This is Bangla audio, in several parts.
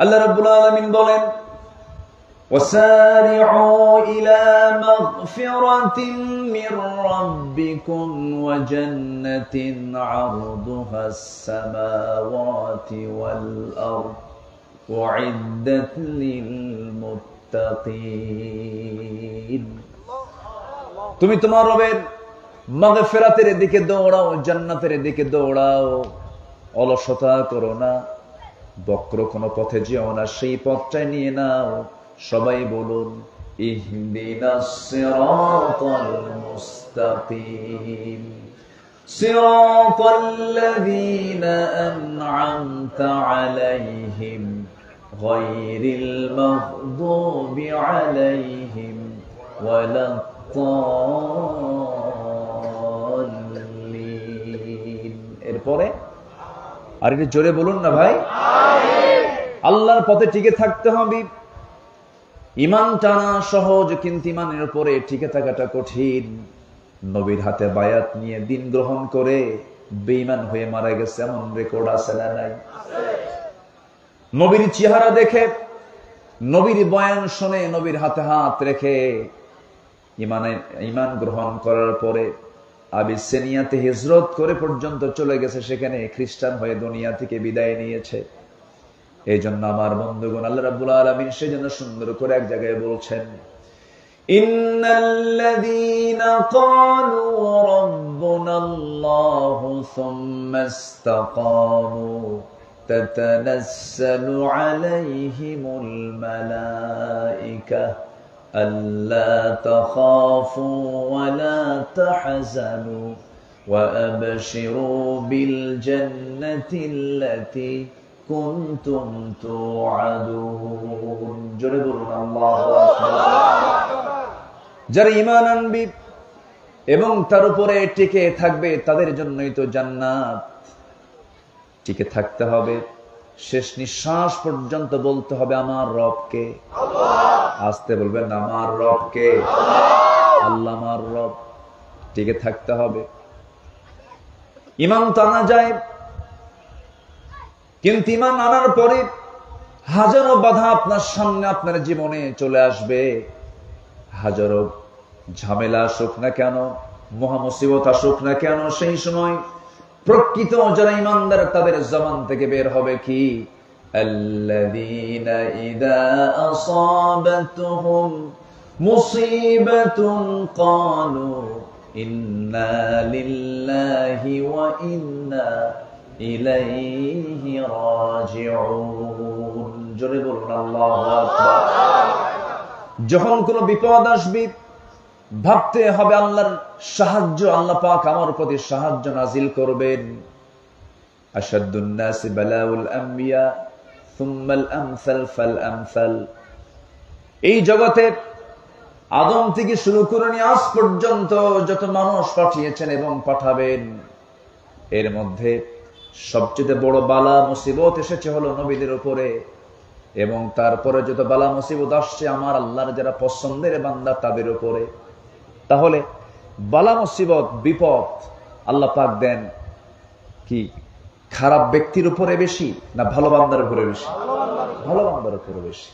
আল্লাহ রাব্বুল আলামিন বলেন, وسارعوا إلى مغفرة من ربكم وجنة عرضها السماوات والأرض أعدت للمتقين। তুমি তোমার রবের মাগফিরাতের দিকে দৌড়াও, জান্নাতের দিকে দৌড়াও, অলসতা করো না, বক্র কোন পথে যেও না, সেই পথটাই নিয়ে নাও। সবাই বলুন, ইহদিনাস সিরাতাল মুস্তাকিম সিরাতাল্লাযীনা আন'আমতা আলাইহিম গায়রিল মাগদুবি আলাইহিম ওয়ালাদ-দাল্লিন। এরপরে আর একটু জোরে বলুন না ভাই। আল্লাহর পথে টিকে থাকতে হবে। ইমান টানা সহজ, কিন্তু ইমানের উপরে টিকে থাকাটা কঠিন। নবীর হাতে বায়াত নিয়ে দিন গ্রহণ করে বেঈমান হয়ে মারা গেছে এমন রেকর্ড আছে না নাই? নবীর চেহারা দেখে, নবীর বয়ান শুনে, নবীর হাতে হাত রেখে ইমান গ্রহণ করার পরে আবিসিনিয়াতে হিজরত করে পর্যন্ত চলে গেছে, সেখানে খ্রিস্টান হয়ে দুনিয়া থেকে বিদায় নিয়েছে। এই জন্য আমার বন্ধুগণ, আল্লাহ রাব্বুল আলামিন সেজন্য সুন্দর করে এক জায়গায় বলছেন, ইন্নাল্লাযীনা ক্বালু রাব্বুনাল্লাহু সুম্মা ইসতাকামু তাতানাসসালু আলাইহিমুল মালায়েকা আল্লা তাখাফু ওয়া লা তাহজানু ওয়া আবশিরু বিল জান্নাতিল্লাতী কুনতুম তুআদুন। জোরে বলুন আল্লাহু আকবার। যারা ঈমান আনবে এবং তার উপরে টিকে থাকবে তাদের জন্যই তো জান্নাত। টিকে থাকতে হবে, শেষ নিঃশ্বাস পর্যন্ত বলতে হবে আমার রবকে। আস্তে বলবেন, আমার রবকে। আল্লাহ আমার রব। টিকে থাকতে হবে। ঈমান তো আনা যায়, কিন্তু ঈমান আনার পরে হাজারো বাধা আপনার সামনে, আপনার জীবনে চলে আসবে। হাজারো ঝামেলা আসুক না কেন, মহামুসিবত আসুক না কেন, সেই সময় প্রকৃত যারা ঈমানদার তাদের জবান থেকে বের হবে কি, আল্লাযীনা ইযা আসাবাতুহুম মুসিবাতুন ক্বালু ইন্না লিল্লাহি ওয়া ইন্না ইলাইহি রাজিউন। জোরে বলুন আল্লাহু আকবার। যখন কোনো বিপদ আসবে ভাবতে হবে আল্লাহর সাহায্য, আল্লাহ পাক আমার প্রতি সাহায্য নাজিল করবেন। আশাদ্দুন নাসি বালাউল আম্বিয়া সুম্মাল আমসাল ফাল আমসাল। এই জগতে আদম থেকে শুরু করে নিয়ে আজ পর্যন্ত যত মানুষ পাঠিয়েছেন এবং পাঠাবেন, এর মধ্যে সবচেয়ে বড় বালা মুসিবত এসেছে হলো নবীদের উপরে, এবং তারপরে যত বালা মুসিবত আসছে আমার আল্লাহর যারা পছন্দের বান্দা তাদের উপরে। তাহলে বালা মুসিবত বিপদ আল্লাহ পাক দেন কি খারাপ ব্যক্তির উপরে বেশি না ভালো বান্দার উপরে বেশি? ভালো বান্দার উপরে বেশি।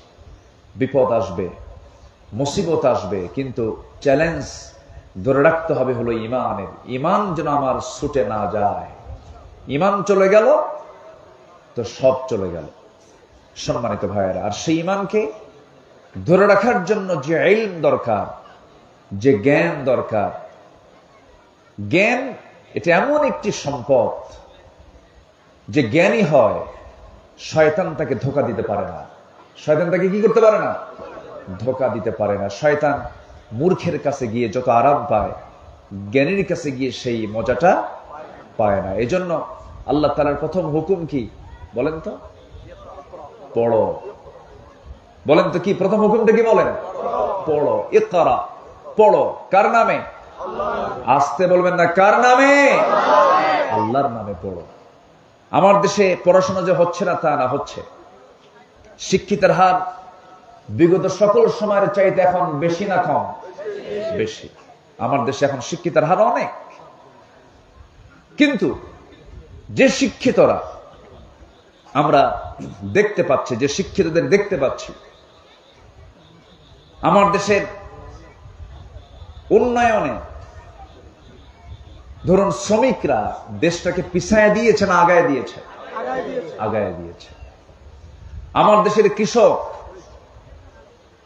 বিপদ আসবে, মুসিবত আসবে, কিন্তু চ্যালেঞ্জ ধরে রাখতে হবে হলো ঈমানের। ঈমান যেন আমার ছুটে না যায়। ঈমান চলে গেল তো সব চলে গেল। সম্মানিত ভাইয়েরা, আর সেই ঈমানকে ধরে রাখার জন্য যে ইলম দরকার, যে জ্ঞান দরকার, জ্ঞান এটা এমন একটি সম্পদ যে জ্ঞানী হয় শয়তান তাকে ধোঁকা দিতে পারে না। শয়তান তাকে কি করতে পারে না? ধোঁকা দিতে পারে না। শয়তান মূর্খের কাছে গিয়ে যত আরাম পায়, জ্ঞানীর কাছে গিয়ে সেই মজাটা পায় না। এই জন্য আল্লাহ তাআলার প্রথম হুকুম কি বলেন তো? পড়ো। বলেন তো কি প্রথম হুকুমটা কি বলেন? পড়ো। ইকরা, পড়ো। কার নামে? আস্তে বলবেন না, কার নামে? আল্লাহর নামে পড়ো। আমার দেশে পড়াশোনা যে হচ্ছে না তা না, হচ্ছে। শিক্ষিতের হার বিগত সকল সময়ের চাইতে এখন বেশি না কম? বেশি। আমার দেশে এখন শিক্ষিতের হার অনেক, কিন্তু যে শিক্ষিতরা আমরা দেখতে পাচ্ছি, যে শিক্ষিতদের দেখতে পাচ্ছি, আমার দেশের উন্নয়নে ধরুন শ্রমিকরা দেশটাকে পিছায় দিয়েছে না আগায় দিয়েছে? আগায় দিয়েছে। আমার দেশের কৃষক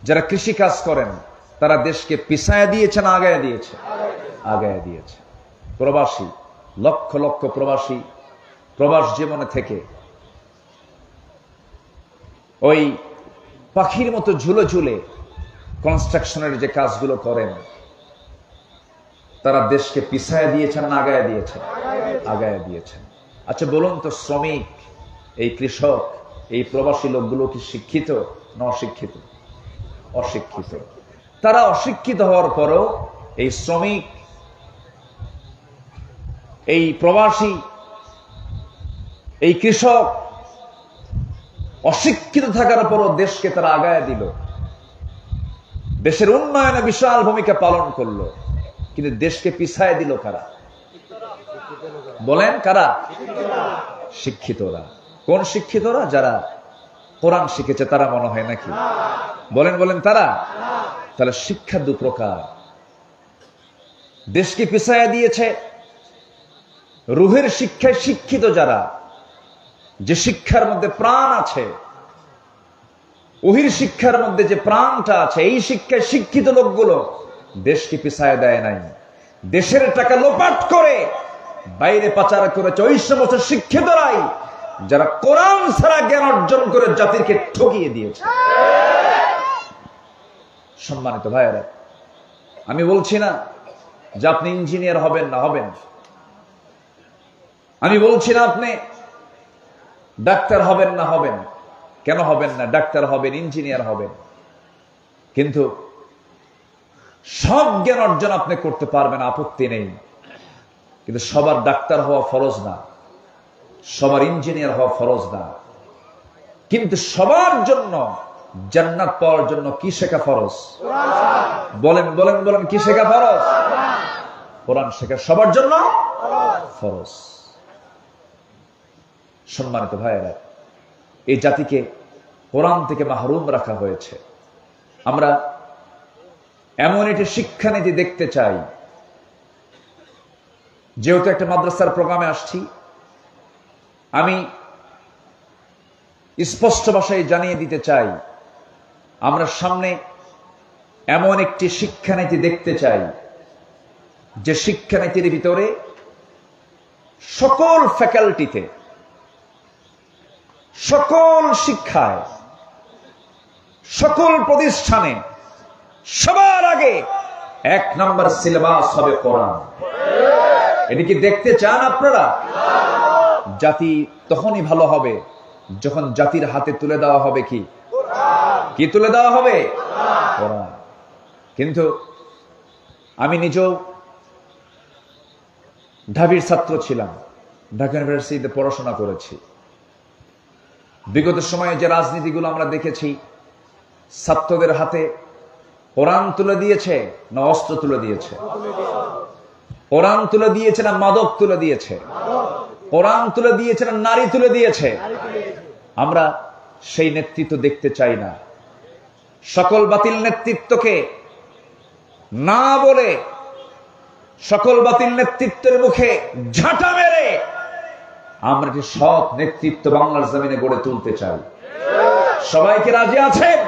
যারা কৃষি কাজ করেন তারা দেশকে পিছায় দিয়েছে না আগায় দিয়েছে? আগায় দিয়েছে। প্রবাসী, লক্ষ লক্ষ প্রবাসী প্রবাস জীবনে থেকে ওই পাখির মতো ঝুলে ঝুলে কনস্ট্রাকশনের যে কাজগুলো করেন, তারা দেশকে পিছায় দিয়েছেন না আগায় দিয়েছেন? আগায় দিয়েছেন। আচ্ছা বলুন তো, শ্রমিক, এই কৃষক, এই প্রবাসী লোকগুলো কি শিক্ষিত না অশিক্ষিত? অশিক্ষিত। তারা অশিক্ষিত হওয়ার পরও এই শ্রমিক, এই প্রবাসী, এই কৃষক অশিক্ষিত থাকার পরও দেশকে তারা আগায় দিল, দেশের উন্নয়নে বিশাল ভূমিকা পালন করলো। কিন্তু দেশকে পিছায় দিল কারা? বলেন কারা? শিক্ষিতরা। কোন শিক্ষিতরা? যারা কোরআন শিখেছে তারা মনে হয় নাকি? বলেন বলেন তারা? তাহলে শিক্ষা দু প্রকার। দেশকে পিছায় দিয়েছে রুহের শিক্ষায় শিক্ষিত যারা, যে শিক্ষার মধ্যে প্রাণ আছে, ওহির শিক্ষার মধ্যে যে প্রাণটা আছে, এই শিক্ষায় শিক্ষিত লোকগুলো দেশকে পিছায় দেয় নাই। দেশের টাকা লোপাট করে বাইরে পাচার করেছে ওই সমস্ত শিক্ষিতরাই যারা কোরআন ছাড়া জ্ঞান অর্জন করে জাতিকে ঠকিয়ে দিয়েছে। সম্মানিত ভাইয়েরা, আমি বলছি না যে আপনি ইঞ্জিনিয়ার হবেন না, হবেন। আমি বলছি না আপনি ডাক্তার হবেন না, হবেন। কেন হবেন না? ডাক্তার হবেন, ইঞ্জিনিয়ার হবেন। কিন্তু সব জ্ঞান অর্জন আপনি করতে পারবেন, আপত্তি নেই। কিন্তু সবার ডাক্তার হওয়া ফরজ না, সবার ইঞ্জিনিয়ার হওয়া ফরজ না। কিন্তু সবার জন্য জান্নাত পাওয়ার জন্য কি শেখা ফরজ? বলেন বলেন বলেন, কি শেখা ফরজ? কোরআন শেখা সবার জন্য ফরজ। সম্মানিত ভাইয়েরা, এই জাতিকে কোরআন থেকে মাহরুম রাখা হয়েছে। আমরা এমন একটি শিক্ষানীতি দেখতে চাই। যেহেতু একটা মাদ্রাসার প্রোগ্রামে আসছি, আমি স্পষ্ট ভাষায় জানিয়ে দিতে চাই, আমরা সামনে এমন একটি শিক্ষানীতি দেখতে চাই যে শিক্ষানীতির ভিতরে সকল ফ্যাকাল্টিতে, সকল শিক্ষায়, সকল প্রতিষ্ঠানে সবার আগে 1 নম্বর সিলেবাস হবে কোরআন। এটি কি দেখতে চান আপনারা? জাতি তখনই ভালো হবে যখন জাতির হাতে তুলে দেওয়া হবে কি? কি তুলে দেওয়া হবে? কোরআন। কিন্তু আমি নিজেও ঢাবির ছাত্র ছিলাম, ঢাকা ইউনিভার্সিটিতে পড়াশোনা করেছি। বিগত সময়ে যে রাজনীতিগুলো আমরা দেখেছি, ছাত্রদের হাতে কোরআন তুলে দিয়েছে না অস্ত্র তুলে দিয়েছে? কোরআন তুলে দিয়েছে না মাদক তুলে দিয়েছে? কোরআন তুলে দিয়েছে না নারী তুলে দিয়েছে? আমরা সেই নেতৃত্ব দেখতে চাই না। সকল বাতিল নেতৃত্বকে না বলে, সকল বাতিল নেতৃত্বের মুখে ঝাঁটা মেরে আমরা একটি সৎ নেতৃত্ব বাংলার জমিনে গড়ে তুলতে চাই। সবাইকে রাজি আছেন?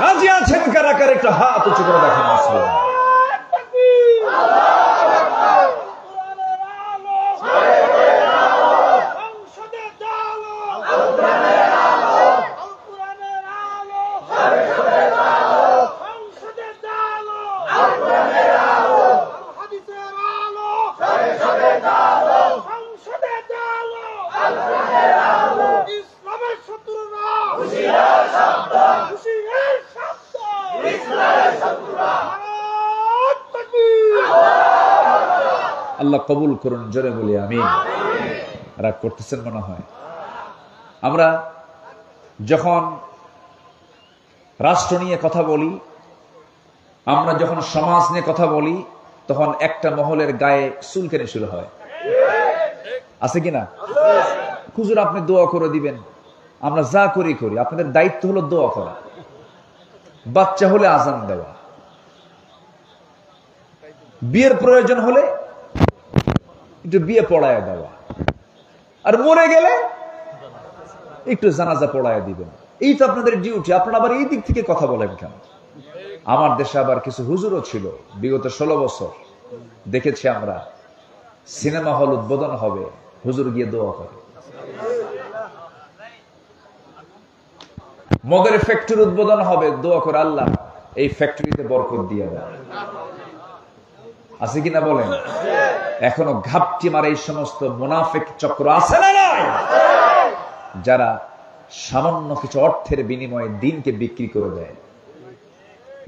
রাজি আছেন কারা কারা? একটা হাত উঁচু করে দেখান। আল্লাহ কবুল করুন, জোরে বলি আমিন। রাগ করতেছেন মনে হয়। আমরা যখন রাষ্ট্র নিয়ে কথা বলি, আমরা যখন সমাজ নিয়ে কথা বলি, তখন একটা মহলের গায়ে চুলকানি শুরু হয়, আছে কিনা? হুজুর আপনি দোয়া করে দিবেন, আমরা যা করি করি, আপনাদের দায়িত্ব হলো দোয়া করা, বাচ্চা হলে আজান দেওয়া, বিয়ের প্রয়োজন হলে একটু বিয়ে পড়ায় দেওয়া, আর মরে গেলে একটু জানাজা পড়ায় দিবেন। এই তো আপনাদের ডিউটি। আপনারা আবার এই দিক থেকে কথা বলেন কেন? আমার দেশে আবার কিছু হুজুরও ছিল বিগত 16 বছর, দেখেছি আমরা, সিনেমা হল উদ্বোধন হবে, হুজুর গিয়ে দোয়া করে। মদের ফ্যাক্টরি উদ্বোধন হবে, দোয়া করে আল্লাহ এই ফ্যাক্টরিতে বরকত দিয়ে দেয়। আছে কিনা বলেন? এখনো ঘাপটি মারে এই সমস্ত মুনাফিক চক্র আছে না নাই, যারা সামান্য কিছু অর্থের বিনিময়ে দিনকে বিক্রি করে দেয়।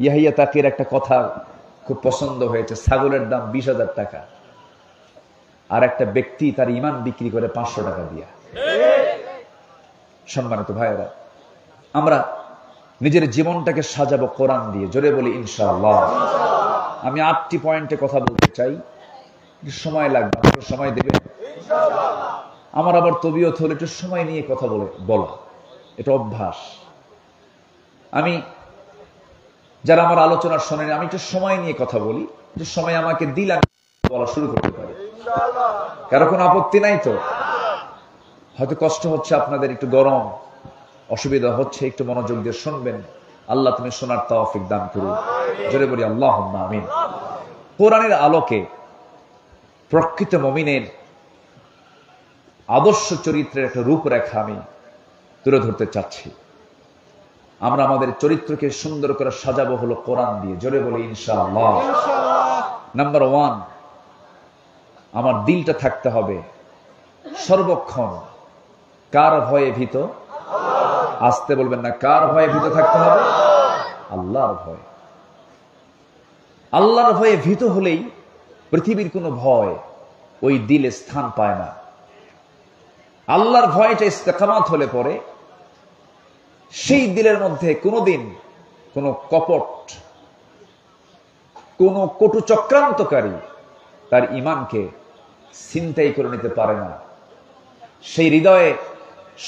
ইয়াহিয়া তাকির একটা কথা খুব পছন্দ হয়েছে, ছাগলের দাম 20,000 টাকা, আর একটা ব্যক্তি তার ইমান বিক্রি করে 500 টাকা দিয়া। সম্মানিত ভাইয়েরা, আমরা নিজের জীবনটাকে সাজাবো কোরআন দিয়ে, জোরে বলি ইনশাআল্লাহ। আমি 8টি পয়েন্টে কথা বলতে চাই, সময় লাগবে, আমাকে সময় দেবে। আমার আবার তবিয়ত হলে একটু সময় নিয়ে কথা বলা, এটা অভ্যাস। আমি যারা আমার আলোচনা শোনেন, আমি একটু সময় নিয়ে কথা বলি, যে সময় আমাকে দিলে আমি বলা শুরু করতে পারি। কারো কোনো আপত্তি নাই তো? হয়তো কষ্ট হচ্ছে আপনাদের, একটু গরম, অসুবিধা হচ্ছে, একটু মনোযোগ দিয়ে শুনবেন। আল্লাহ তুমি শোনার তৌফিক দান করুন, জোরে বলি আল্লাহুম্মা আমিন। কোরআনের আলোকে প্রকৃত মুমিনের আদর্শ চরিত্রের একটা রূপরেখা আমি তুলে ধরতে চাচ্ছি। আমরা আমাদের চরিত্রকে সুন্দর করে সাজাবো হলো কোরআন দিয়ে, জোরে বলি ইনশাআল্লাহ। নাম্বার 1, আমার দিলটা থাকতে হবে সর্বক্ষণ কার ভয়ে ভীত? আসতে বলবেন না, কার ভয়ে ভীত থাকতে হবে? আল্লাহর ভয়। আল্লাহর ভয়ে ভীত হলেই পৃথিবীর কোনো ভয় ওই দিলে স্থান পায় না। আল্লাহর ভয়টা ইস্তেকামাত হলে পরে সেই দিলের মধ্যে কোনোদিন কোনো কপট, কোনো কটু চক্রান্তকারী তার ঈমানকে ছিনতাই করে নিতে পারে না, সেই হৃদয়ে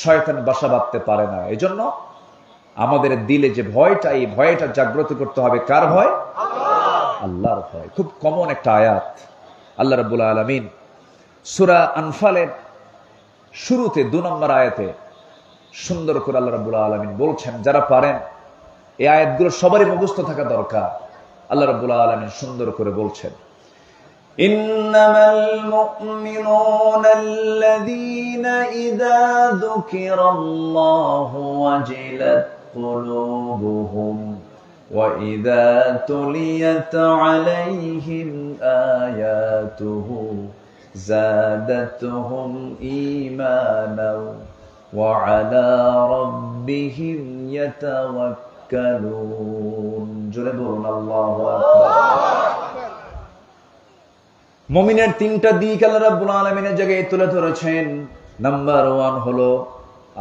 শয়তান বাসা বাঁধতে পারে না। এজন্য আমাদের দিলে যে ভয়টা, এই ভয়টা জাগ্রত করতে হবে। কার ভয়? আল্লাহর ভয়। খুব কমন একটা আয়াত। আল্লাহ রাব্বুল আলামিন সূরা আনফালের শুরুতে 2 নম্বর আয়াতে সুন্দর করে আল্লাহ রাব্বুল আলামিন বলছেন, যারা পারেন এই আয়াতগুলো সবারই মুখস্থ থাকা দরকার। আল্লাহ রাব্বুল আলামিন সুন্দর করে বলছেন, ইন্নামাল মুমিনুনা আল্লাযীনা ইযা যুকিরাল্লাহু ওয়াজিলাত কুলুবুহুম ওয়া ইযা তুলিয়াত আলাইহিম আয়াতুহু যাদাতুহুম ঈমানাও ওয়া আলা রাব্বিহিম ইয়াতাওয়াক্কালুন। জোরে বলুন আল্লাহু আকবার। মুমিনের 3টা দিক আল্লাহ রাব্বুল আলামিনের জায়গায় তুলে ধরেছেন। নাম্বার 1 হলো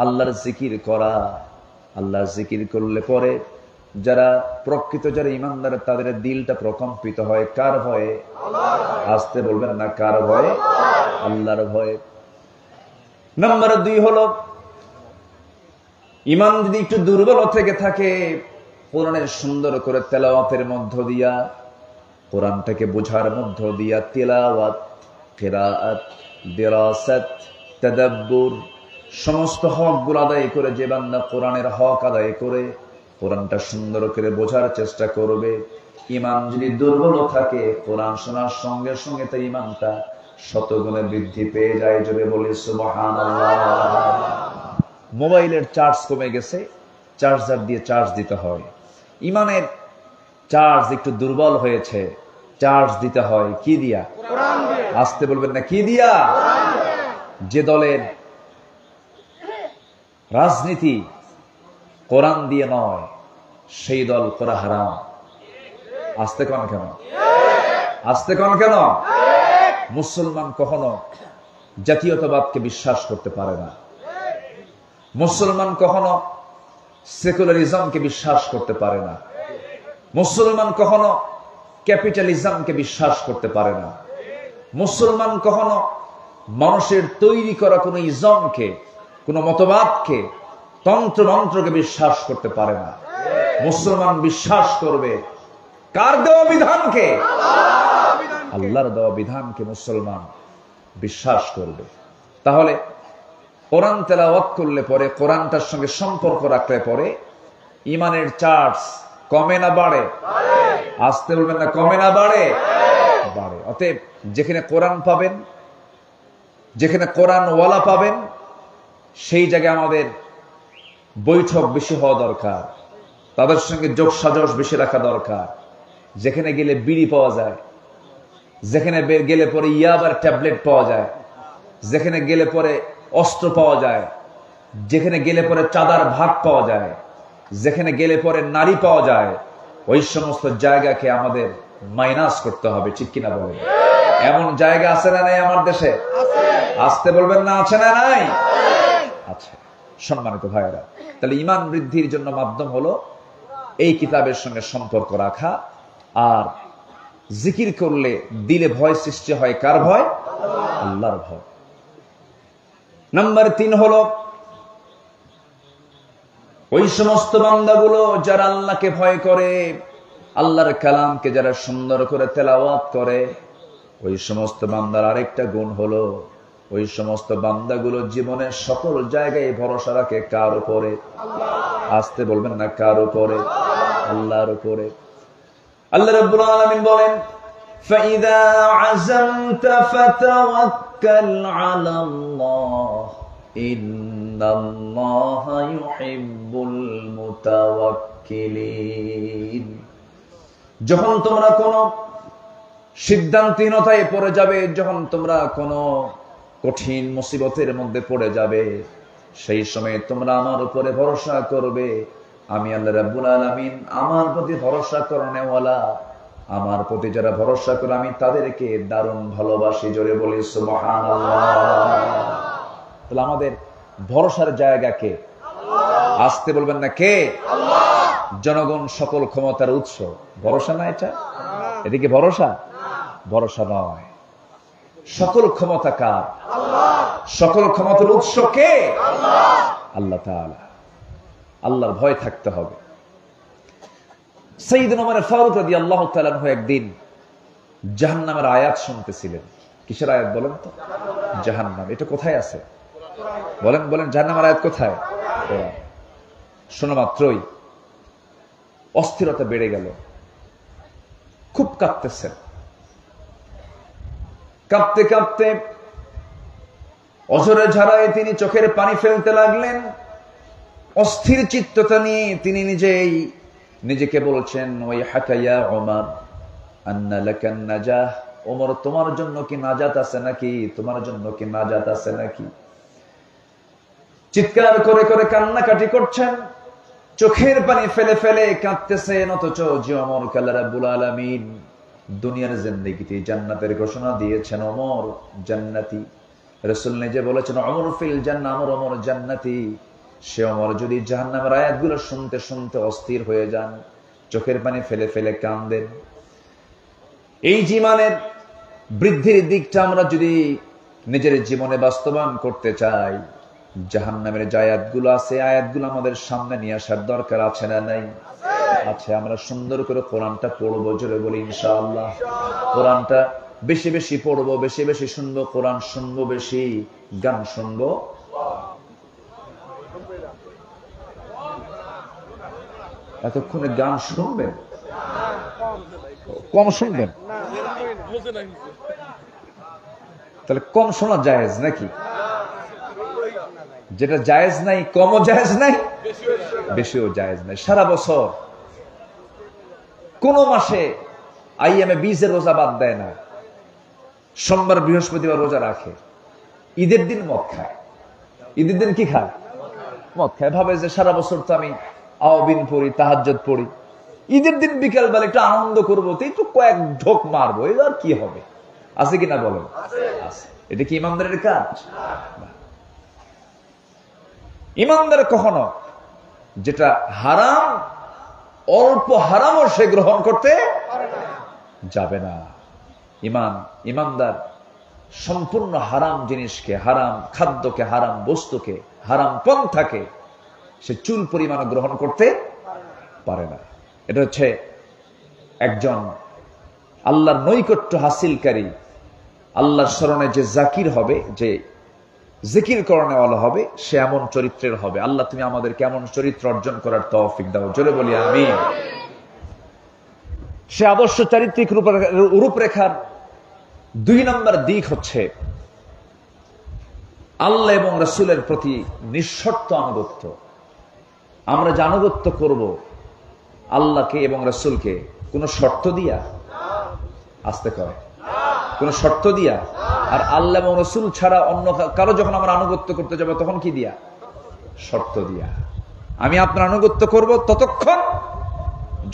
আল্লাহর জিকির করা। আল্লাহর জিকির করলে পরে যারা প্রকৃত যারা ঈমানদার, তাদের দিলটা প্রকম্পিত হয়। কার ভয়ে? আসতে বলবেন না, কার ভয়ে? আল্লাহর ভয়ে। নাম্বার 2 হলো ঈমান যদি একটু দুর্বল থেকে থাকে, কোরআনের সুন্দর করে তেলাওয়াতের মধ্য দিয়া, কোরআনটাকে বোঝার মধ্য দিয়া, তিলাওয়াত, কিরাআত, দিরাসাত, তাদাব্বুর, সমস্ত হকগুলো আদায় করে যে বান্দা কোরআনের হক আদায় করে কোরআনটা সুন্দর করে বোঝার চেষ্টা করবে, ঈমান যদি দুর্বল থাকে, কোরআন শোনার সঙ্গে সঙ্গে তার ঈমানটা শতগুণে বৃদ্ধি পেয়ে যায়। জোরে বলি সুবহানাল্লাহ। মোবাইলের চার্জ কমে গেছে, চার্জার দিয়ে চার্জ দিতে হয়। ঈমানের চার্জ একটু দুর্বল হয়েছে, চার্জ দিতে হয় কি দিয়া? কোরআন দিয়ে। আসতে বলবেন না, কি দিয়া? কোরআন দিয়ে। যে দলের রাজনীতি কোরআন দিয়ে নয়, সেই দল করা হারাম। আসতে কোন কেন? আসতে কোন কেন? মুসলমান কখনো জাতীয়তাবাদকে বিশ্বাস করতে পারে না। মুসলমান কখনো সেকুলারিজমকে বিশ্বাস করতে পারে না। মুসলমান কখনো ক্যাপিটালিজমকে বিশ্বাস করতে পারে না। মুসলমান কখনো মানুষের তৈরি করা কোনো ইজমকে, কোনো মতবাদকে তন্ত্র মন্ত্রকে বিশ্বাস করতে পারে না। মুসলমান বিশ্বাস করবে কার দেওয়া বিধানকে? আল্লাহর দেওয়া বিধানকে মুসলমান বিশ্বাস করবে। তাহলে কোরআন তেলাওয়াত করলে পরে, কোরআনটার সঙ্গে সম্পর্ক রাখলে পরে ইমানের চার্জ কমে না বাড়ে? আসতে বলবেন না, কমে না বাড়ে? বাড়ে। অতএব যেখানে কোরআন পাবেন, যেখানে কোরআন ওয়ালা পাবেন, সেই জায়গায় আমাদের বৈঠক বেশি হওয়া দরকার, তাদের সঙ্গে যোগ সাজস বেশি রাখা দরকার। যেখানে গেলে বিড়ি পাওয়া যায়, যেখানে গেলে পরে ইয়াবার ট্যাবলেট পাওয়া যায়, যেখানে গেলে পরে অস্ত্র পাওয়া যায়, যেখানে গেলে পরে চাঁদার ভাগ পাওয়া যায়, যেখানে গেলে পরে নারী পাওয়া যায়, ওই সমস্ত জায়গাকে আমাদের মাইনাস করতে হবে। ঠিক কিনা বলেন? এমন জায়গা আছে না নাই আমার দেশে? আসতে বলবেন না, আছে না নাই? আছে। সম্মানিত ভাইয়েরা, তাহলে ইমান বৃদ্ধির জন্য মাধ্যম হলো এই কিতাবের সঙ্গে সম্পর্ক রাখা। আর জিকির করলে দিলে ভয় সৃষ্টি হয়। কার ভয়? আল্লাহর ভয়। নাম্বার 3 হলো ওই সমস্ত বান্দাগুলো যারা আল্লাহকে ভয় করে, আল্লাহর কালামকে যারা সুন্দর করে তেলাওয়াত করে, ওই সমস্ত বান্দার আরেকটা গুণ হলো ওই সমস্ত বান্দাগুলো জীবনের সকল জায়গায় ভরসা রাখে কার উপরে? আসতে বলবেন না, কার উপরে? আল্লাহর উপরে। আল্লাহ রাব্বুল আলামিন বলেন, فَإِذَا عَزَمْتَ فَتَوَكَّلْ عَلَى اللَّهِ إِنَّ اللَّهَ يُحِبُّ الْمُتَوَكِّلِينَ। যখন তোমরা কোনো সিদ্ধান্তহীনতায় পড়ে যাবে, যখন তোমরা কোনো কঠিন মুসিবতের মধ্যে পড়ে যাবে, সেই সময় তোমরা আমার উপরে ভরসা করবে। আমি আল্লাহ রাব্বুল আলামিন আমার প্রতি ভরসা করেনেওয়ালা, আমার প্রতি যারা ভরসা করে আমি তাদেরকে দারুণ ভালোবাসি। জোরে বলি সুবহানাল্লাহ। তাহলে আমাদের ভরসার জায়গা কে? আসতে বলবেন না, কে? জনগণ সকল ক্ষমতার উৎস। ভরসা না এটা? এদিকে ভরসা? ভরসা নয়। সকল ক্ষমতা কার? সকল ক্ষমতার উৎস কে? আল্লাহ তাআলা। আল্লাহর ভয় থাকতে হবে। সাইয়েদনা ওমর ফারুক রাদিয়াল্লাহু তাআলা আনহু একদিন জাহান্নামের আয়াত শুনতেছিলেন। কিসের আয়াত বলেন তো? জাহান্নাম। এটা কোথায় আছে? বলেন বলেন, জাহান্নামের আয়াত কোথায়? শোনা মাত্রই অস্থিরতা বেড়ে গেল, খুব কাঁপতেছেন। কাঁপতে কাঁপতে অঝরে ঝাড়ায় তিনি চোখের পানি ফেলতে লাগলেন। অস্থির চিত্ততা নিয়ে তিনি নিজেকে বলছেন, ওই হাকাইয়া ওমর আন্না লাকান নাজাহ। ওমর, তোমার জন্য কি নাজাত আছে নাকি? তোমার জন্য কি নাজাত আছে নাকি? চিৎকার করে করে কান্নাকাটি করছেন, চোখের পানি ফেলে ফেলে কাঁদতেছেন। অথচ যে ওমর আল্লাহ রাব্বুল আলামিন দুনিয়ার জিন্দেগিতে জান্নাতের ঘোষণা দিয়েছেন, ওমর জান্নাতি। রাসূল নিজে বলেছেন, ওমর ফিল জান্নাহ, ওমর জান্নাতি। সে ওমর যদি জাহান্নামের আয়াতগুলো শুনতে শুনতে অস্থির হয়ে যান, চোখের পানি ফেলে ফেলে কাঁদেন। এই জীবনের বৃদ্ধির দিকটা আমরা যদি নিজের জীবনে বাস্তবায়ন করতে চাই, জাহান্নামের যে আয়াতগুলো আছে, আয়াতগুলো আমাদের সামনে নিয়ে আসার দরকার আছে না নাই? আছে। আমরা সুন্দর করে কোরআনটা পড়বো। জোরে বলি ইনশাআল্লাহ। কোরআনটা বেশি বেশি পড়বো, বেশি বেশি শুনবো। কোরআন শুনবো বেশি, গান শুনবো। এতক্ষণে গান শুনবেন, কম শুনবেন? তাহলে কম শোনা জায়েজ নাকি? যেটা জায়েজ নাই, কমও জায়েজ নাই, বেশিও জায়েজ নাই। সারা বছর কোন মাসে আইয়ামে 20 রোজা বাদ দেয় না। সোমবার বৃহস্পতিবার রোজা রাখে। ঈদের দিন মদ খায়। ঈদের দিন কি খায়? মদ খায়। ভাবে যে সারা বছর তো আমি আওয়াবিন পড়ি, তাহাজ্জুদ পড়ি, ঈদের দিন বিকাল বেলা একটু আনন্দ করবো, তো একটু কয়েক ঢোক মারবো, এবার কি হবে? আছে কিনা বলেন? এটা কি ইমানদারের কাজ? ইমানদার কখনো যেটা হারাম, অল্প হারামও সে গ্রহণ করতে যাবে না। ইমানদার সম্পূর্ণ হারাম জিনিসকে, হারাম খাদ্যকে, হারাম বস্তুকে, হারাম পন্থাকে সে চুল পরিমাণ গ্রহণ করতে পারে না। এটা হচ্ছে একজন আল্লাহর নৈকট্য হাসিলকারী, আল্লাহর স্মরণে যে জাকির হবে, যে জিকির করনেওয়ালা হবে, সে এমন চরিত্রের হবে। আল্লাহ তুমি আমাদের কেমন চরিত্র অর্জন করার তৌফিক দাও, জোরে বলি আমিন। সে আদর্শ চারিত্রিক রূপরেখার 2 নম্বর দিক হচ্ছে আল্লাহ এবং রাসূলের প্রতি নিঃশর্ত আনুগত্য। আমরা যে আনুগত্য করব আল্লাহকে এবং রাসূলকে, কোন শর্ত দিয়া, আসতে কয়, কোন শর্ত দিয়া। আর আল্লাহ এবং রাসূল ছাড়া অন্য কারো যখন আমরা আনুগত্য করতে যাব তখন কি দিয়া? শর্ত দিয়া। আমি আপনার আনুগত্য করব ততক্ষণ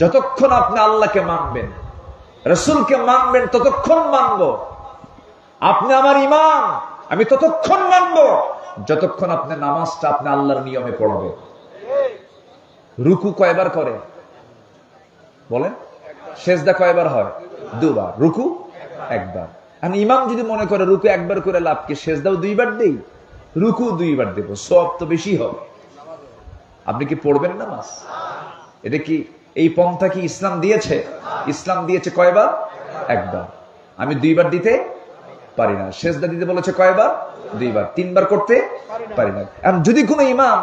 যতক্ষণ আপনি আল্লাহকে মানবেন, রাসূলকে মানবেন, ততক্ষণ মানব। আপনি আমার ইমাম, আমি ততক্ষণ মানব যতক্ষণ আপনি নামাজটা আপনি আল্লাহর নিয়মে পড়বেন। রুকু কয়বার করে বলেন? সেজদা কয়বার হয়? 2 বার। রুকু 1 বার। আর ইমাম যদি মনে করে রুকু 1 বার করে লাভ কি, সেজদাও 2 বার দেই, রুকু 2 বার দেব, সওয়াব তো বেশি হবে। আপনি কি পড়বেন নামাজ? এটা কি, এই পন্থা কি ইসলাম দিয়েছে? ইসলাম দিয়েছে কয়বার? 1 বার। আমি 2 বার দিতে পারি না। সেজদা দিতে বলেছে কয়বার? 2 বার। 3 বার করতে পারি না। আর যদি কোনো ইমাম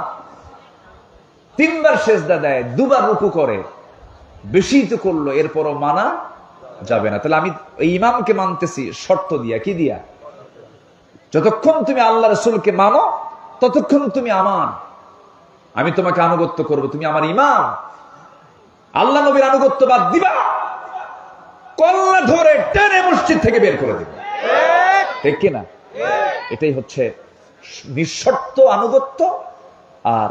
3 বার সেজদা দেয়, 2 বার রুকু করে, বেশি তো করলো, এরপরও মানা যাবে না। তাহলে আমি এই ইমামকে মানতেছি শর্ত দিয়া, কি দিয়া? যতক্ষণ তুমি আল্লাহ রাসূলকে মানো ততক্ষণ তুমি আমার, আমি তোমাকে আনুগত্য করব, তুমি আমার ইমাম। আল্লাহ নবীর আনুগত্য বাদ দিবা, কল্লা ধরে টেনে মসজিদ থেকে বের করে দিবে, ঠিক কিনা? এটাই হচ্ছে নিঃশর্ত আনুগত্য আর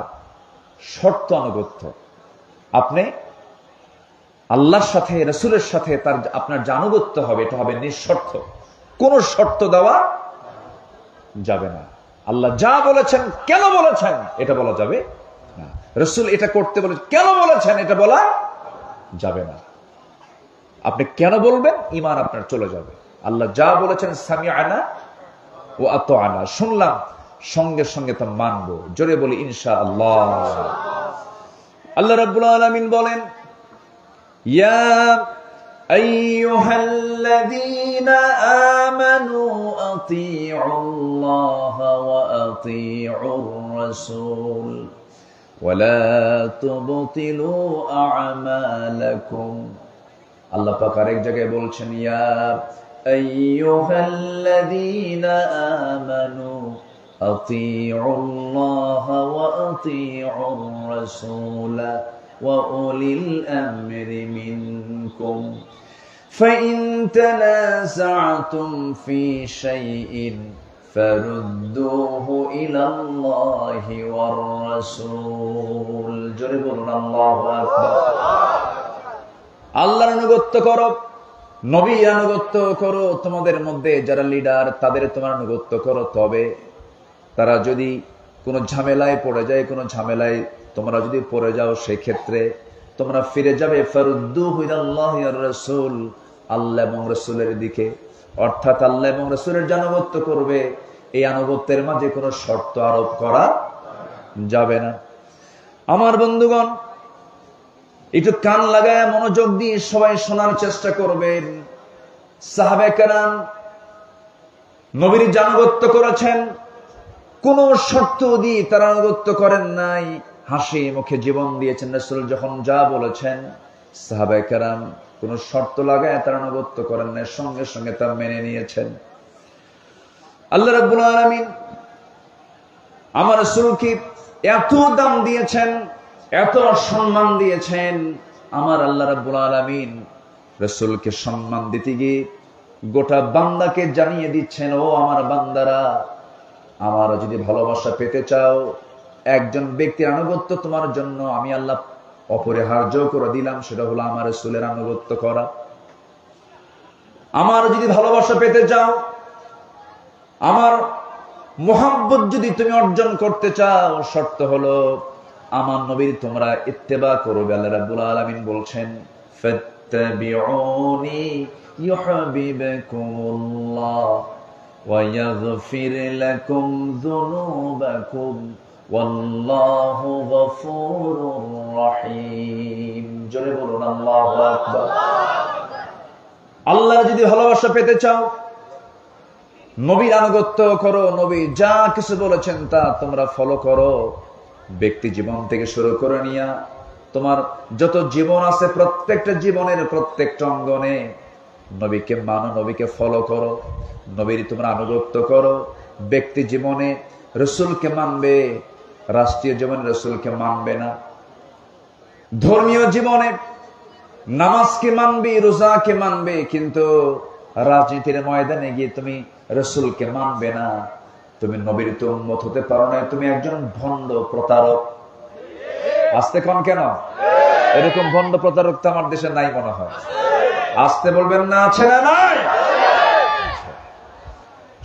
শর্ত আনুগত্য। আপনি আল্লাহর সাথে, রাসূলের সাথে তার আপনার যে আনুগত্য হবে, এটা হবে নিঃশর্ত, কোন শর্ত দেওয়া যাবে না। আল্লাহ যা বলেছেন, কেন বলেছেন, এটা বলা যাবে না। রাসূল এটা করতে বলে, কেন বলেছেন, এটা বলা যাবে না। আপনি কেন বলবেন, ঈমান আপনার চলে যাবে। আল্লাহ যা বলেছেন, সামিআনা ওয়া আতাআনা, শুনলাম, সঙ্গে সঙ্গে তা মানবো। জোরে বলি ইনশাআল্লাহ। আল্লাহ রাব্বুল আলামিন বলেন, ইয়া আইয়ুহাল্লাযীনা আমানু আতিউল্লাহা ওয়া আতিউর রাসূল ওয়া লা তুবতিলু আ'মালাকুম। আল্লাহ পাক আরেক জায়গায় বলছেন, ইয়া আইয়ুহাল্লাযীনা আমানু আতিউল্লাহা ওয়া আতিউর রাসূল ওয়া উলিল আমরি মিনকুম ফাইন তানাযা'তুম ফি শাইইন ফারুদ্দুহু ইলাল্লাহি ওয়ার রাসূল। জোরে বলুন আল্লাহু আকবার। আল্লাহর আনুগত্য করো, নবী আনুগত্য করো, তোমাদের মধ্যে যারা লিডার তাদের তোমার আনুগত্য করো। তবে তারা যদি কোনো ঝামেলায় পড়ে যায়, কোনো ঝামেলায় তোমরা যদি পড়ে যাও, সেই ক্ষেত্রে তোমরা ফিরে যাবে ফারুদ্দুহু ইলাল্লাহি ওয়ার রাসূল, আল্লাহ এবং রাসূলের দিকে। অর্থাৎ আল্লাহ এবং রাসূলের যে আনুগত্য করবে, এই আনুগত্যের মাঝে কোনো শর্ত আরোপ করা যাবে না। আমার বন্ধুগণ, একটু কান লাগায় মনোযোগ দিয়ে সবাই শোনার চেষ্টা করবেন। সাহাবায়ে কেরাম নবীর যে আনুগত্য করেছেন, কোন শর্ত দিয়ে তারা আনুগত্য করেন নাই, হাসি মুখে জীবন দিয়েছেন। রাসূল যখন যা বলেছেন, সাহাবায়ে কেরাম কোন শর্ত লাগায় তারা আনুগত্য করেন নাই, সঙ্গে সঙ্গে তা মেনে নিয়েছেন। আল্লাহ রাব্বুল আলামিন আমার রাসূলকে এত দাম দিয়েছেন, এত সম্মান দিয়েছেন। আমার আল্লাহ রাব্বুল আলামিন রাসূলকে সম্মান দিতে গিয়ে গোটা বান্দাকে জানিয়ে দিচ্ছেন, ও আমার বান্দারা, আমার যদি ভালোবাসা পেতে চাও, একজন ব্যক্তির আনুগত্য তোমার জন্য আমি আল্লাহ অপরিহার্য করে দিলাম, সেটা হলো আমার রাসূলের আনুগত্য করা। আমার যদি ভালোবাসা পেতে চাও, আমার মুহাব্বত যদি তুমি অর্জন করতে চাও, শর্ত হলো আমার নবীর তোমরা ইত্তেবা করবে। আল্লাহ রাব্বুল আলামিন বলছেন, ফাত্তাবিউনি ইউহিব্বুকুমুল্লাহ ওয়া ইয়াগফির লাকুম যুনুবাকুম ওয়াল্লাহু গফুরুর রহিম। জোরে বলুন আল্লাহু আকবার। আল্লাহর যদি ভালোবাসা পেতে চাও, নবীর আনুগত্য করো, নবী যা কিছু বলেছেন তা তোমরা ফলো করো। ব্যক্তি জীবন থেকে শুরু করে নিয়া তোমার যত জীবন আছে প্রত্যেকটা জীবনের প্রত্যেকটা অঙ্গনে নবীকে মানো, নবীকে ফলো করো, নবীর তোমরা আনুগত্য করো। ব্যক্তি জীবনে রাসূলকে মানবে, রাষ্ট্রীয় জীবনে রাসূলকে মানবে না। ধর্মীয় জীবনে নামাজকে মানবে, রোজাকে মানবে, কিন্তু রাজনীতির ময়দানে গিয়ে তুমি রাসূলকে মানবে না। তুমি নবীর তো উম্মত হতে পারো না, তুমি একজন ভণ্ড প্রতারক। আসতে কোন কেন? এরকম ভণ্ড প্রতারক তো আমার দেশে নাই মনে হয়। আসতে বলবেন না, আছে না নাই?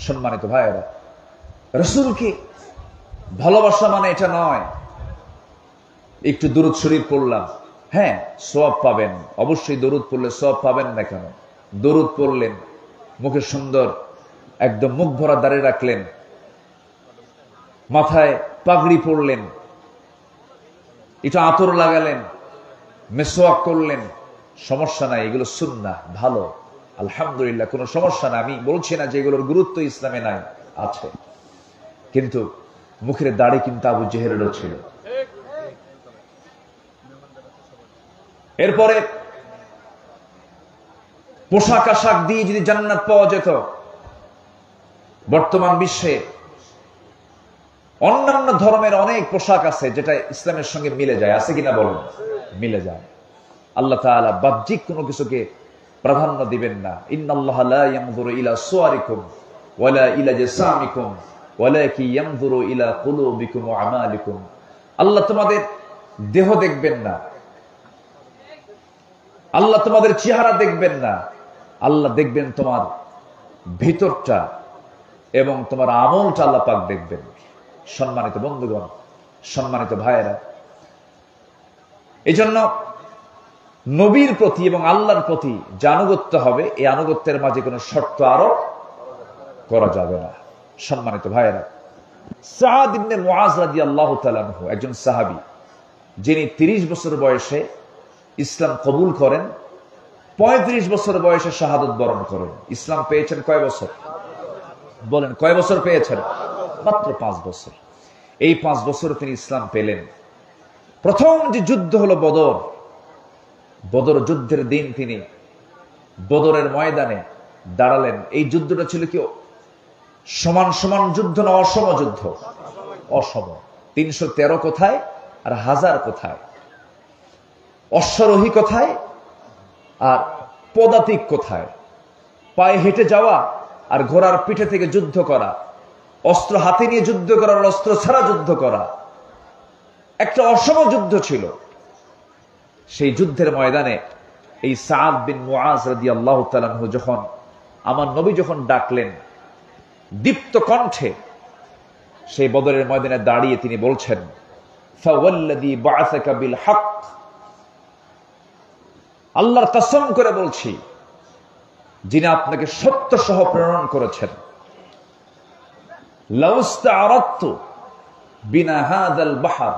সম্মানিত ভাইয়েরা, রাসূলকে ভালোবাসা মানে এটা নয় একটু দুরূদ শরীফ পড়লাম, হ্যাঁ সওয়াব পাবেন, অবশ্যই দরুদ পড়লে সওয়াব পাবেন না কেন? দরুদ পড়লেন, মুখে সুন্দর একদম মুখ ভরা দাড়ি রাখলেন, মাথায় পাগড়ি পরলেন, একটু আতর লাগালেন, মেসওয়াক করলেন, সমস্যা নাই, এগুলো সুন্নাহ, ভালো, আলহামদুলিল্লাহ, কোনো সমস্যা না। আমি বলছি না যে এগুলোর গুরুত্ব ইসলামে নাই, আছে। কিন্তু মুখের দাড়ি কিন্তু আবু জেহেলেরও ছিল। এরপরে পোশাক আশাক দিয়ে যদি জান্নাত পাওয়া যেত, বর্তমান বিশ্বে অন্যান্য ধর্মের অনেক পোশাক আছে যেটা ইসলামের সঙ্গে মিলে যায়, আছে কিনা বলুন? মিলে যায়। আল্লাহ তাআলা বাহ্যিক কোনো কিছুকে প্রাধান্য দিবেন না। ইন্নাল্লাহা লা ইয়ানজুরু ইলা সুওয়ারিকুম ওয়ালা ইলা জাসামিকুম ওয়ালাকিন ইয়ানজুরু ইলা কুলুবিকুম ওয়া আমালিকুম। আল্লাহ তোমাদের দেহ দেখবেন না, আল্লাহ তোমাদের চেহারা দেখবেন না, আল্লাহ দেখবেন তোমার ভিতরটা এবং তোমার আমলটা আল্লাহ পাক দেখবেন। সম্মানিত বন্ধুগণ, সম্মানিত ভাইয়েরা, এই জন্য নবীর প্রতি এবং আল্লাহর প্রতি যে আনুগত্য হবে, এই আনুগত্যের মাঝে কোনো শর্ত আরোপ করা যাবে না। সম্মানিত ভাইয়েরা, সাদ ইবনে মুআজ রাদিয়াল্লাহু তাআলা আনহু একজন সাহাবী, যিনি 30 বছর বয়সে ইসলাম কবুল করেন, 35 বছর বয়সে শাহাদাত বরণ করেন। ইসলাম পেয়েছেন কয় বছর? বলেন, কয় বছর পেয়েছেন? মাত্র 5 বছর। এই 5 বছর তিনি ইসলাম পেলেন। প্রথম যে যুদ্ধ হলো বদর, বদর যুদ্ধের দিন তিনি বদরের ময়দানে দাঁড়ালেন। এই যুদ্ধটা ছিল কি সমান সমান যুদ্ধ না অসম যুদ্ধ? অসম। 313 কোথায় আর 1000 কোথায়? অশ্বারোহী কোথায় আর পদাতিক কোথায়? পায়ে হেঁটে যাওয়া আর ঘোড়ার পিঠে থেকে যুদ্ধ করা, অস্ত্র হাতে নিয়ে যুদ্ধ করা আর অস্ত্র ছাড়া যুদ্ধ করা, একটা অসম যুদ্ধ ছিল। সেই যুদ্ধের ময়দানে এই সাদ বিন মুআজ রাদিয়াল্লাহু তাআলা আনহু যখন আমার নবী যখন ডাকলেন দীপ্ত কণ্ঠে, সেই বদরের ময়দানে দাঁড়িয়ে তিনি বলছেন, ফাওয়াল্লাযী বা'আসাকা বিল হক, আল্লাহর কসম করে বলছি যিনি আপনাকে সত্য সহ প্রেরণ করেছেন, লাউস্তাআরাতু বিনা হাযাল বাহর,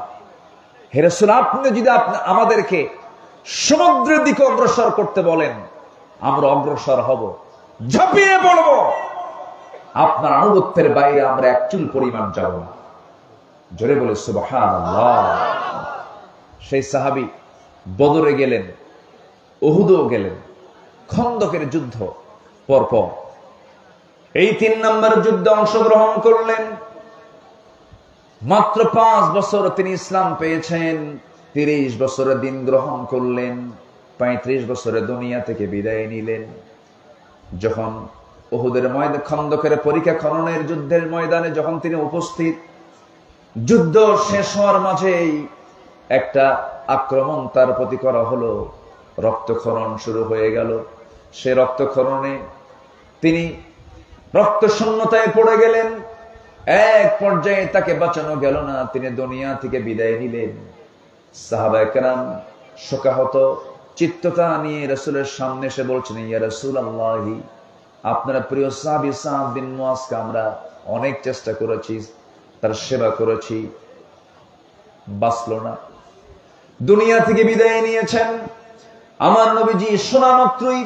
হে রাসূল আপনি যদি আমাদেরকে সমুদ্রের দিকে অগ্রসর করতে বলেন, আমরা অগ্রসর হব, ঝাঁপিয়ে পড়ব, আপনার আনুগত্যের বাইরে আমরা এক চুল পরিমাণ যাব না। জোরে বলে সুবহানাল্লাহ। সেই সাহাবী বদরে গেলেন, উহুদও গেলেন, খন্দকের যুদ্ধ পরপর এই 3 নম্বর যুদ্ধে অংশগ্রহণ করলেন। মাত্র 5 বছর তিনি ইসলাম পেয়েছেন, 30 বছরে দিন গ্রহণ করলেন, 35 বছরে দুনিয়া থেকে বিদায় নিলেন। যখন উহুদের ময়দানে, খন্দকের পরীক্ষা খননের যুদ্ধের ময়দানে যখন তিনি উপস্থিত, যুদ্ধ শেষ হওয়ার মাঝেই একটা আক্রমণ তার প্রতি করা হলো, রক্তক্ষরণ শুরু হয়ে গেল। সে রক্তক্ষরণে তিনি রক্ত শূন্যতায় পড়ে গেলেন। এক পর্যায়ে তাকে বাঁচানো গেল না, তিনি দুনিয়া থেকে বিদায় নিলেন। সাহাবায়ে কেরাম শোকাহত চিত্ততা নিয়ে রাসূলের সামনে এসে বলছেন, ইয়া রাসূলুল্লাহ, আপনার প্রিয় সাহাবী সাদ বিন মুআজকে আমরা অনেক চেষ্টা করেছি, তার সেবা করেছি, বাঁচল না, দুনিয়া থেকে বিদায় নিয়েছেন। আমার নবীজি শোনা মাত্রই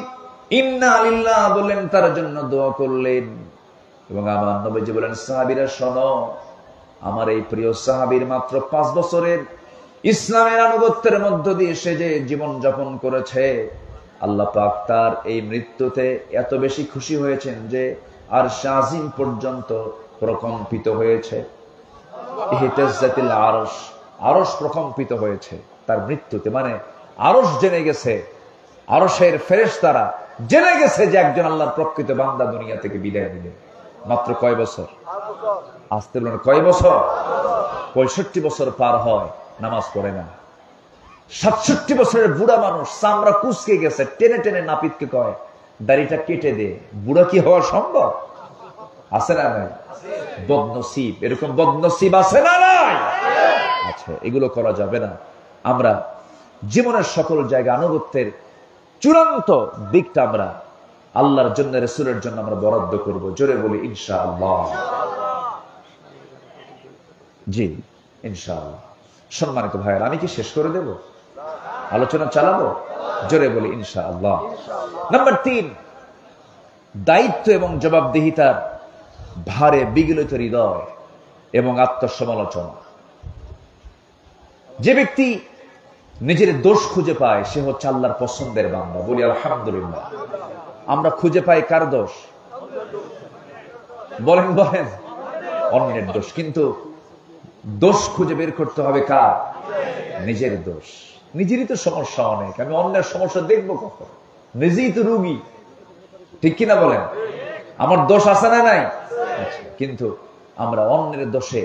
ইন্না লিল্লাহ বললেন, তার জন্য দোয়া করলেন। এবং আমার নবীজি বলেন, সাহাবীরা শোনো, আমার এই প্রিয় সাহাবীর মাত্র 5 বছরের ইসলামের আনুগত্যের মধ্য দিয়ে সে যে জীবন যাপন করেছে, আল্লাহ পাক তার এই মৃত্যুতে এত বেশি খুশি হয়েছেন যে আরশ আজিম পর্যন্ত প্রকম্পিত হয়েছে। ইহতাজ্জাতিল আরশ, আরশ প্রকম্পিত হয়েছে তার মৃত্যুতে। মানে আরশ জেনে গেছে, আরশের ফেরেশতারা জেনে গেছে যে একজন আল্লাহর প্রকৃত বান্দা দুনিয়া থেকে বিদায় নিলেন। মাত্র কয় বছর? আসতে বলেন কয় বছর? 65 বছর পার হয়, নামাজ পড়ে না। 67 বছরের বুড়া মানুষ, চামড়া কুচকে গেছে, টেনে টেনে নাপিতকে কয় দাড়িটা কেটে দে। বুড়া কি হওয়া সম্ভব? আছে না নাই? বদনসিব, এরকম বদনসিব আছে না নাই? আচ্ছা, এগুলো করা যাবে না। আমরা জীবনের সকল জায়গা আনুগত্যের চূড়ান্ত দিকটা আমরা আল্লাহর জন্য, রাসূলের জন্য আমরা বরাদ্দ করব। জোরে বলি ইনশাআল্লাহ। জি ইনশাআল্লাহ। সম্মানিত ভাইয়েরা, আমি কি শেষ করে দেব? আলোচনা চালাবো? জোরে বলি ইনশাআল্লাহ। নাম্বার 3, দায়িত্ব এবং জবাবদিহিতার ভারে বিগলিত হৃদয় এবং আত্মসমালোচনা। যে ব্যক্তি নিজের দোষ খুঁজে পায় সে হচ্ছে আল্লাহর পছন্দের বান্দা। বলি আলহামদুলিল্লাহ। আমরা খুঁজে পাই কার দোষ? বলেন বলেন, অন্যের দোষ। কিন্তু দোষ খুঁজে বের করতে হবে কার? নিজের দোষ। নিজেরই তো সমস্যা অনেক, আমি অন্যের সমস্যা দেখবো কখন? নিজেই তো রোগী, ঠিক কিনা বলেন? আমার দোষ আছে না নাই? কিন্তু আমরা অন্যের দোষে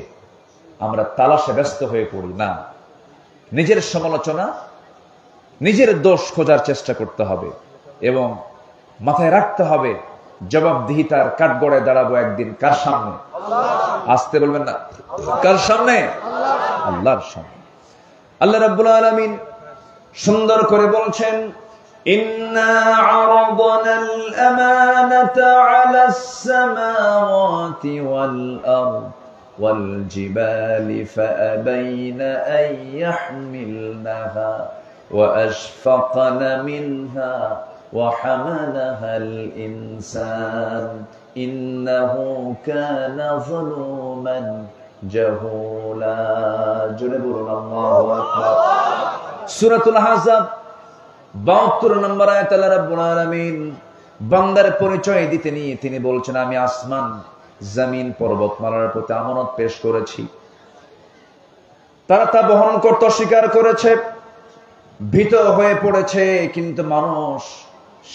আমরা তালাশে ব্যস্ত হয়ে পড়ি না। নিজের সমালোচনা, নিজের দোষ খোঁজার চেষ্টা করতে হবে এবং মাথায় রাখতে হবে জবাবদিহিতার কাঠগড়ে দাঁড়াবো একদিন কার সামনে? আসতে বলবেন না, কার সামনে? আল্লাহর সামনে। আল্লাহ রাব্বুল আলামিন সুন্দর করে বলছেন, ইন্না আরাদনাল আমানাতা আলাস সামাওয়াতি ওয়াল আরদ ওয়াল জিবালি ফাআবাইনা আন ইয়াহমিলনাহা ওয়া আশফাকনা মিনহা ওয়া হামালাহাল ইনসান ইন্নাহু কানা যালুমান জাহুলা। জোরে বলুন আল্লাহু আকবার। সূরাতুল আহজাব 72 নম্বর আয়াত আল্লাহ রাব্বুল আলামিন বান্দার পরিচয় দিতে নিয়ে তিনি বলছেন, আমি আসমান, জমিন, পর্বতমালার প্রতি আমানত পেশ করেছি। তারা তা বহন করতে অস্বীকার করেছে, ভীত হয়ে পড়েছে, কিন্তু মানুষ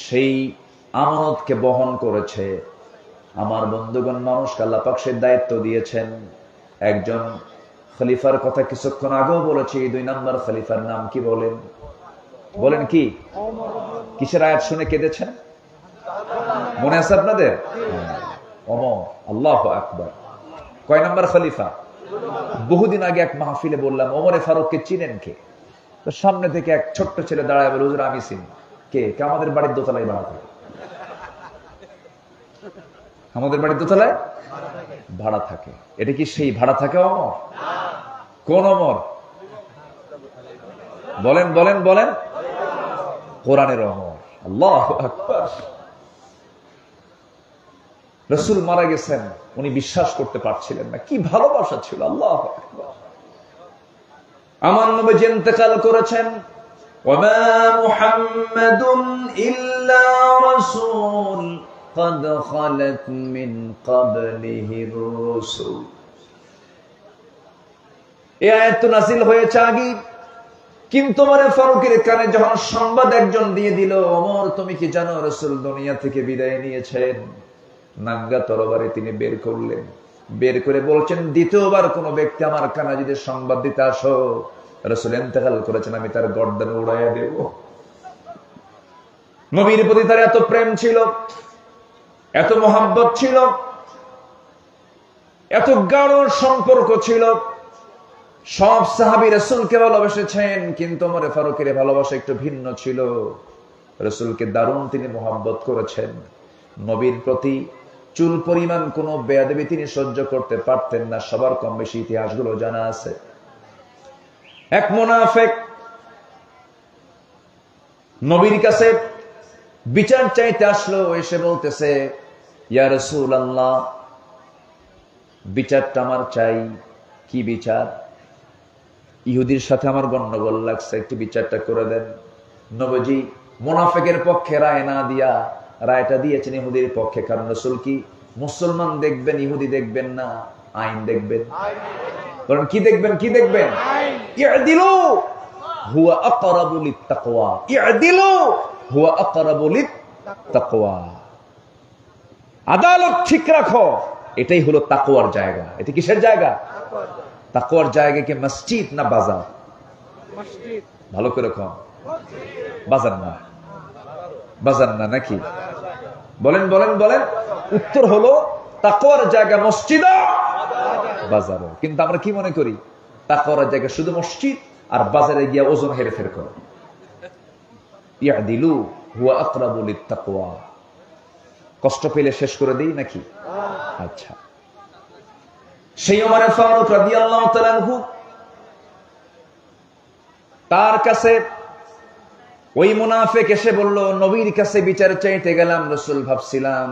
সেই আমানতকে বহন করেছে। আমার বন্ধুগণ, মানুষকে আল্লাহ পাক সেই দায়িত্ব দিয়েছেন। একজন খলিফার কথা কিছুক্ষণ আগেও বলেছি। 2 নম্বর খলিফার নাম কি বলেন? বলেন কি? কিসের আয়াত শুনে কেঁদেছেন? মনে আছে আপনাদের? ওমর। আল্লাহু আকবার। কয় নম্বর খলিফা? বহুদিন আগে এক মাহফিলে বললাম, ওমরে ফারুককে চিনেন কে? তো সামনে থেকে এক ছোট্ট ছেলে দাঁড়ায় বলে, হুজুর আমি চিনি। কে? আমাদের বাড়ির দোতলায় ভাড়া থাকে। আমাদের বাড়ির দোতলায় ভাড়া থাকে। এটা কি সেই ভাড়া থাকে ওমর? কোন ওমর? বলেন বলেন বলেন। কোরআনের ওমর। আল্লাহু আকবার। রাসূল মারা গেছেন, উনি বিশ্বাস করতে পারছিলেন না। কি ভালোবাসা ছিল! আল্লাহু আকবার। আমার নবী ইন্তেকাল করেছেন। ওয়ামা মুহাম্মাদুন ইল্লা রাসূল قد خلت من قبله الرسل। এই আয়াত নাযিল হয়েছে আগে, কিন্তু ওমর ফারুকের কানে যখন সংবাদ একজন দিয়ে দিল, ওমর তুমি কি জানো রাসূল দুনিয়া থেকে বিদায় নিয়েছেন? নাঙ্গা তরবারি তিনি বের করলেন, বের করে বলছেন, দ্বিতীয়বার কোন ব্যক্তি আমার কানে যদি সংবাদ দিতে আসো রাসূল ইন্তেকাল করেছেন, আমি তার গর্দান উড়াইয়া দেব। নবীর প্রতি তার এত প্রেম ছিল, এত মহব্বত ছিল, এত গাঢ় সম্পর্ক ছিল। সব সাহাবী রাসূলকে ভালোবেসেছেন, কিন্তু ওমর ফারুকের ভালোবাসা একটু ভিন্ন ছিল। রাসূলকে দারুণ তিনি মহব্বত করেছেন। নবীর প্রতি চুল পরিমাণ কোন বেয়াদবি তিনি সহ্য করতে পারতেন না। সবার কম বেশি ইতিহাসগুলো জানা আছে। এক মুনাফিক নবীর কাছে বিচার চাইতে আসলো, এসে বলতেছে, ইয়া রাসূলুল্লাহ, বিচারটা আমার চাই। কি বিচার? ইহুদির সাথে আমার গন্ডগোল লাগছে, একটু বিচারটা করে দেন। নবীজি মুনাফিকের পক্ষে রায় না দিয়া রায়টা দিয়েছেন ইহুদির পক্ষে। কারণ রাসূল কি মুসলমান দেখবেন, ইহুদি দেখবেন না, আইন দেখবেন। কারণ কি দেখবেন? কি দেখবেন? ইআদিলু হুয়া আকরাবু লিত্তাকওয়া, ইআদিলু হুয়া আকরাবু লিত্তাকওয়া। আদালত ঠিক রাখো, এটাই হলো তাকওয়ার জায়গা। এটা কিসের জায়গা? তাকওয়ার জায়গা কি মসজিদ না বাজার? মসজিদ। ভালো করে কম, বাজার না, বাজার না নাকি? বলেন বলেন বলেন। উত্তর হলো তাকওয়ার জায়গা মসজিদ, বাজার। কিন্তু আমরা কি মনে করি? তাকওয়ার জায়গা শুধু মসজিদ, আর বাজারে গিয়া ওজন হেরফের করো। ইয়াদিলু হুয়া আকরাবু লিত্তাকওয়া। কষ্ট পেলে শেষ করে দেই নাকি? আচ্ছা, সেই ওমর ফারুক রাদিয়াল্লাহু তাআলা আনহু, তার কাছে ওই মুনাফিক এসে বলল, নবীর কাছে বিচার চাইতে গেলাম, রাসূল ভাবছিলাম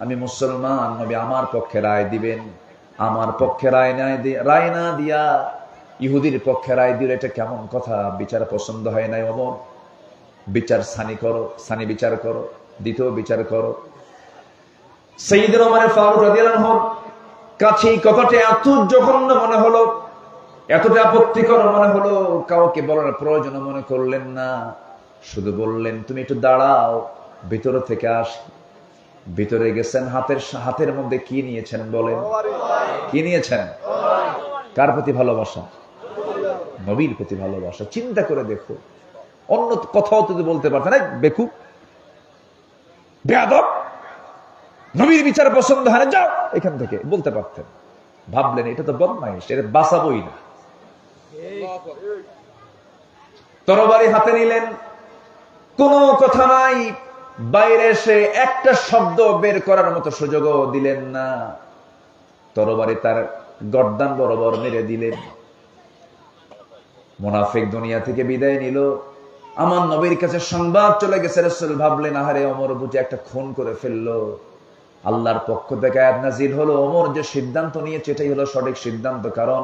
আমি মুসলমান, নবী আমার পক্ষে রায় দিবেন। আমার পক্ষে রায় না দিয়া ইহুদির পক্ষে রায় দিলে এটা কেমন কথা? বিচার পছন্দ হয় নাই ওমর। বিচার সানি করো, সানি বিচার করো, দ্বিতীয় বিচার করো। সাইয়েদনা ওমর ফারুক রাদিয়াল্লাহু আনহু কাছে কথাটা এত জঘন্য মনে হলো, এতটা আপত্তিকর মনে হলো, কাউকে বলার প্রয়োজন মনে করলেন না। শুধু বললেন, তুমি একটু দাঁড়াও, ভিতরে থেকে আসি। ভিতরে গেছেন, হাতের মধ্যে কি নিয়েছেন বলেন? কি নিয়েছেন? কার প্রতি ভালোবাসা? নবীর প্রতি ভালোবাসা। চিন্তা করে দেখো, অন্য কথাও তো বলতে পারতেন, বেকুব, বেয়াদব, নবীর বিচার পছন্দ হয় না, যাও এখান থেকে, বলতে পারতেন। ভাবলেন এটা তো বদমাইশ, এটা বাঁচাবই না। তরবারি হাতে নিলেন, কোনো কথা নাই, বাইরে এসে একটা শব্দ বের করার মতো সুযোগও দিলেন না। তরবারি তার গর্দান বরাবর মেরে দিলেন। মুনাফিক দুনিয়া থেকে বিদায় নিল। আমার নবীর কাছে সংবাদ চলে গেছে। রাসূল ভাবলেন, আহারে ওমর বুঝি একটা খুন করে ফেললো। আল্লাহর পক্ষ থেকে আয়াত নাযিল হলো, ওমর যে সিদ্ধান্ত নিয়েছে এটাই হলো সঠিক সিদ্ধান্ত। কারণ